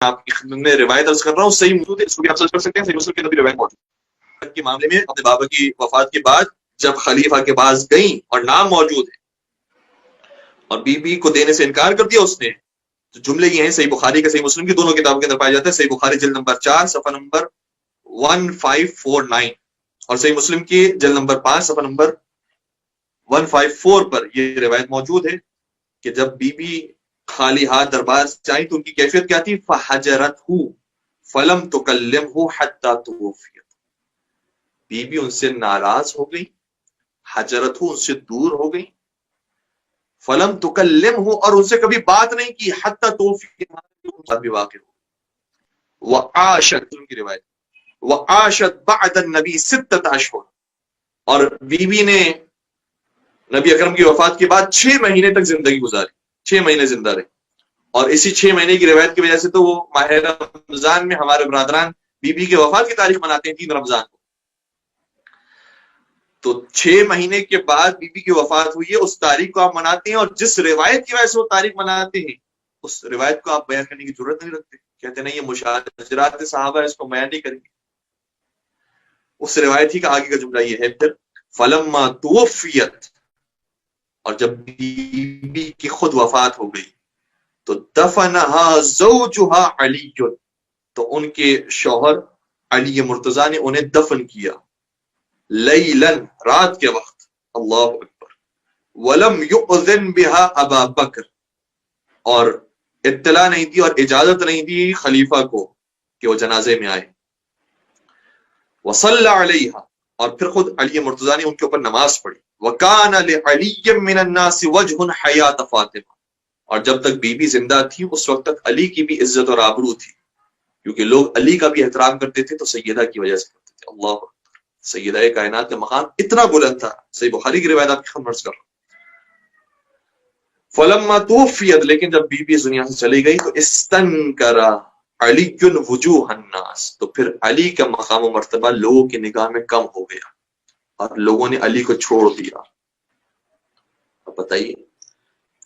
آپ کی خدمت میں روایت عرض کر رہا ہوں، صحیح موجود ہے، اس کو بھی آپ سرچ کر سکتے ہیں، صحیح مسلم کے اندر بھی روایت موجود ہے کے معاملے میں اپنے بابا کی وفات کے بعد جب خلیفہ کے پاس گئیں اور نام موجود ہے اور بی بی کو دینے سے انکار کر دیا اس نے، تو جملے یہ ہیں، صحیح بخاری کا صحیح مسلم کی دونوں کتابوں کے اندر پایا جاتا ہے، صحیح بخاری جلد نمبر 4 صفحہ نمبر 1549 اور صحیح مسلم کی جلد نمبر 5 صفحہ نمبر 154 پر یہ روایت موجود ہے کہ جب بی بی خالی ہاتھ دربار سے آئی تو ان کی کیفیت کیا تھی؟ فحجرتہ فلم تکلمہ حتی توفیت، بی بی ان سے ناراض ہو گئی، حجرتہ ان سے دور ہو گئی، فلم تکلمہ اور ان سے کبھی بات نہیں کی، حتی توفیت بھی واقع ہو، وعاشت ان کی روایت، وعاشت بعد النبی 6 اشہر، اور بی بی نے نبی اکرم کی وفات کے بعد 6 مہینے تک زندگی گزاری، 6 مہینے زندہ رہے، اور اسی 6 مہینے کی روایت کی وجہ سے تو وہ ماہ رمضان میں ہمارے برادران بی بی کے وفات کی تاریخ مناتے ہیں 3 رمضان کو، تو 6 مہینے کے بعد بی بی کی وفات ہوئی ہے، اس تاریخ کو آپ مناتے ہیں، اور جس روایت کی وجہ سے وہ تاریخ مناتے ہیں اس روایت کو آپ بیان کرنے کی ضرورت نہیں رکھتے، کہتے نہیں یہ مشاجرات صحابہ اس کو بیان نہیں کریں گے، اس روایت ہی کا آگے کا جملہ یہ ہے پھر فلما توفیت، اور جب بی بی کی خود وفات ہو گئی تو دفنہا زوجہا علی، تو ان کے شوہر علی مرتضیٰ نے انہیں دفن کیا، لیلاً رات کے وقت، اللہ اکبر، ولم یؤذن بہا ابا بکر، اور اطلاع نہیں دی اور اجازت نہیں دی خلیفہ کو کہ وہ جنازے میں آئے، وصلی علیہا، اور پھر خود علی مرتضیٰ نے ان کے اوپر نماز پڑھی، وکان لعلی من الناس وجہ حیات فاطمہ، اور جب تک بی بی زندہ تھی اس وقت تک علی کی بھی عزت اور آبرو تھی، کیونکہ لوگ علی کا بھی احترام کرتے تھے تو سیدہ کی وجہ سے کرتے تھے، اللہ اکبر، سیدہ کائنات کا مقام اتنا بلند تھا، صحیح بخاری کی روایت آپ کی خدمت کر رہا ہوں، فلما توفیت، لیکن جب بی بی اس دنیا سے چلی گئی تو استنکر علی وجوہ الناس، تو پھر علی کا مقام و مرتبہ لوگوں کی نگاہ میں کم ہو گیا اور لوگوں نے علی کو چھوڑ دیا۔ اب بتائیے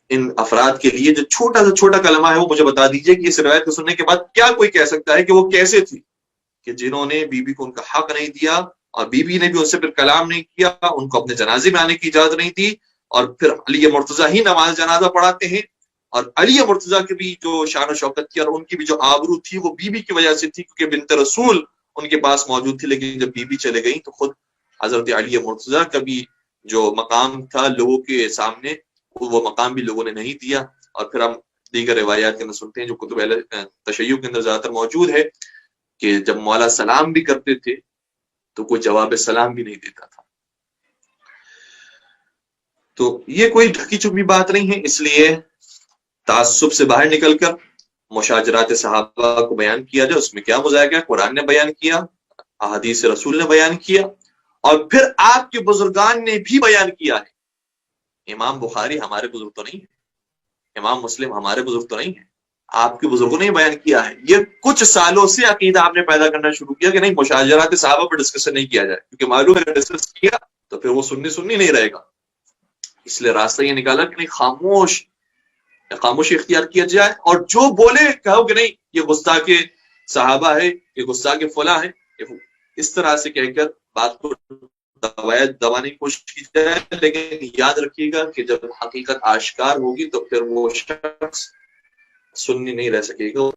ان افراد کے لیے جو چھوٹا سا چھوٹا کلمہ ہے وہ مجھے بتا دیجئے کہ اس روایت کو سننے کے بعد کیا کوئی کہہ سکتا ہے کہ وہ کیسے تھی کہ جنہوں نے بی بی کو ان کا حق نہیں دیا، اور بی بی نے بھی ان سے پھر کلام نہیں کیا، ان کو اپنے جنازے میں آنے کی اجازت نہیں دی، اور پھر علی مرتضیٰ ہی نماز جنازہ پڑھاتے ہیں، اور علی مرتضیٰ کی بھی جو شان و شوکت تھی اور ان کی بھی جو آبرو تھی وہ بی بی کی وجہ سے تھی، کیونکہ بنت رسول ان کے پاس موجود تھی، لیکن جب بی بی چلے گئی تو خود حضرت علی مرتضیٰ کا بھی جو مقام تھا لوگوں کے سامنے وہ مقام بھی لوگوں نے نہیں دیا، اور پھر ہم دیگر روایات کے اندر سنتے ہیں جو کتب تشیع کے اندر زیادہ تر موجود ہے کہ جب مولا سلام بھی کرتے تھے تو کوئی جواب سلام بھی نہیں دیتا تھا۔ تو یہ کوئی ڈھکی چھپی بات نہیں ہے، اس لیے تعصب سے باہر نکل کر مشاجرات صحابہ کو بیان کیا جائے، اس میں کیا مذائقہ ہے، قرآن نے بیان کیا، احادیث رسول نے بیان کیا، اور پھر آپ کے بزرگان نے بھی بیان کیا ہے۔ امام بخاری ہمارے بزرگ تو نہیں ہے، امام مسلم ہمارے بزرگ تو نہیں ہے، آپ کے بزرگوں نے بیان کیا ہے۔ یہ کچھ سالوں سے عقیدہ آپ نے پیدا کرنا شروع کیا کہ نہیں مشاجرات صحابہ پر ڈسکشن نہیں کیا جائے، کیونکہ معلوم ہے ڈسکس کیا تو پھر وہ سنی نہیں رہے گا، اس لیے راستہ یہ نکالا کہ نہیں خاموشی اختیار کیا جائے، اور جو بولے کہو کہ نہیں یہ گستاخ صحابہ ہے، یہ گستاخ فلاں ہے، اس طرح سے کہہ کر بات کو دبانے کی کوشش کی جائے، لیکن یاد رکھیے گا کہ جب حقیقت آشکار ہوگی تو پھر وہ شخص سنی نہیں رہ سکے گا۔